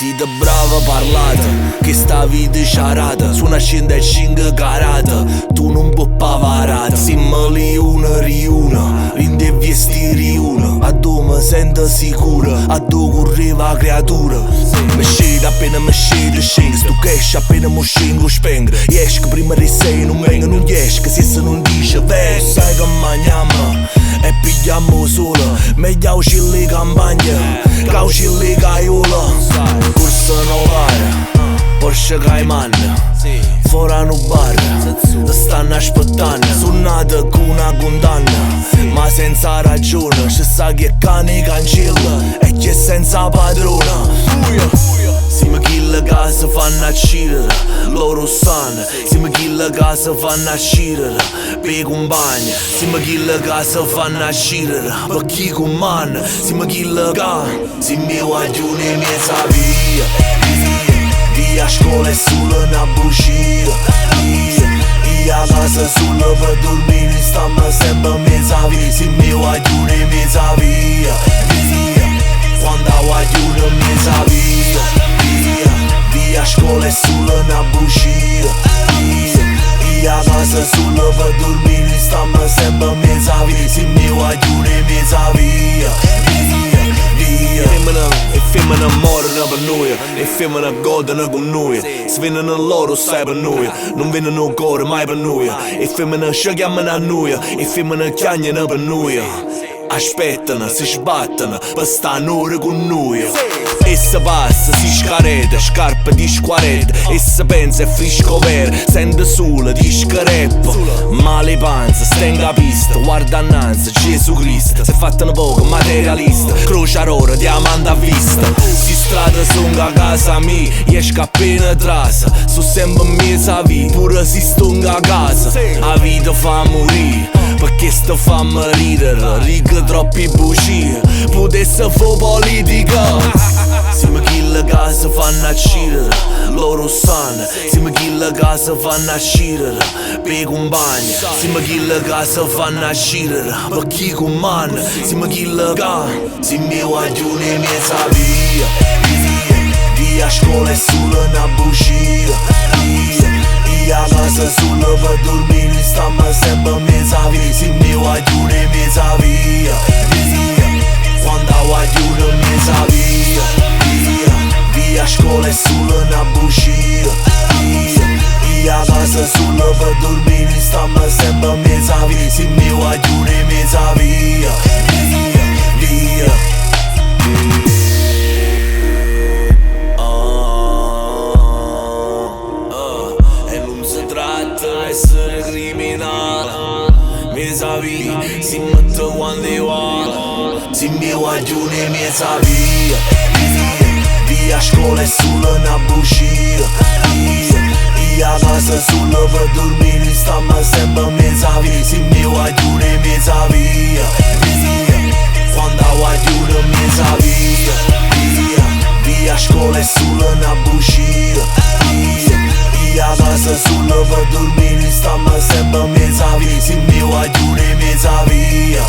Siete brava parlata, che sta vita ci arata. Su una 105 carata, tu non puoi pavarata. Siamo lì una riuna, rinde vesti riuna. A dove mi sento sicuro, a dove correva la creatura. Mi scende appena mi scende, stu cash appena mi scengo spengo. Esco prima di 6, non vengo, non esco se non dice vengo. Sai che mangiamo e pigliamo solo, meglio uscire le campagne che uscire le caiola. Corsa novare, Porsche Cayman, fuori no bar, ti stanno aspettando. Suonata con una condanna, ma senza ragione. Ci sa che cane cancella e che senza padrona. Siamo chi che si fanno uccidere, loro sanno. Siamo chi che si fanno uccidere per i compagni. Siamo chi che si fanno uccidere per chi comanda. Siamo chi che siamo i guaglioni e mezza via a scuola è solo una bugia. Io a casa solo per dormire, stiamo sempre mezza via. Siamo i guaglioni e mezza via. Quando a guaglione mezza via. A scuola è solo una bugia. Io a casa solo per dormire, stiamo sempre mezza via. Siamo i guaglioni e mezza via. E femmina morano per noi, e femmina godono con noi. Svengono loro sai per noi, non vengono ancora mai per noi. E femmina ci chiamano a noi, e femmina chiagnano per noi. Aspettano, si sbattono per stare un'ora con noi. E se passa, si scareta, scarpe di squaretta. E se pensa è frisco vero, sente solo di scareppa. Male panza, stenga a pista, guarda annanzi, Gesù Cristo. Se fattano poco, materialista, croce a rora, diamante a vista. Si strada sono a casa mia, esco appena trasa. So sempre mezza vita, pure si stonga a casa. La vita fa morire, perché sto fa ridere. Riga troppi bugie, potesse fare politica. Siamo chi che si fanno uccidere, loro sanno. Siamo chi che si fanno uccidere per i compagni. Siamo chi che si fanno uccidere per chi comanda. Siamo chi che siamo i guaglioni e mezza via a scuola è solo una bugia. Io a casa solo per dormire, stiamo sempre mezza via. Siamo i guaglioni e mezza via. Quando a guaglione mezza via. A scuola è solo una bugia. Io a casa solo per dormire, stiamo sempre mezza via. Siamo i guaglioni e mezza via. E non si tratta di essere criminale, mezza via, si mette quando vuole. Siamo i guaglioni e mezza via. A scuola è solo una bugia. Io a casa solo per dormire, stiamo sempre mezza via. Siamo i guaglioni e mezza via. Quando a guaglione mezza via a scuola è solo una bugia. Io a casa solo per dormire, stiamo sempre mezza via. Siamo i guaglioni e mezza via.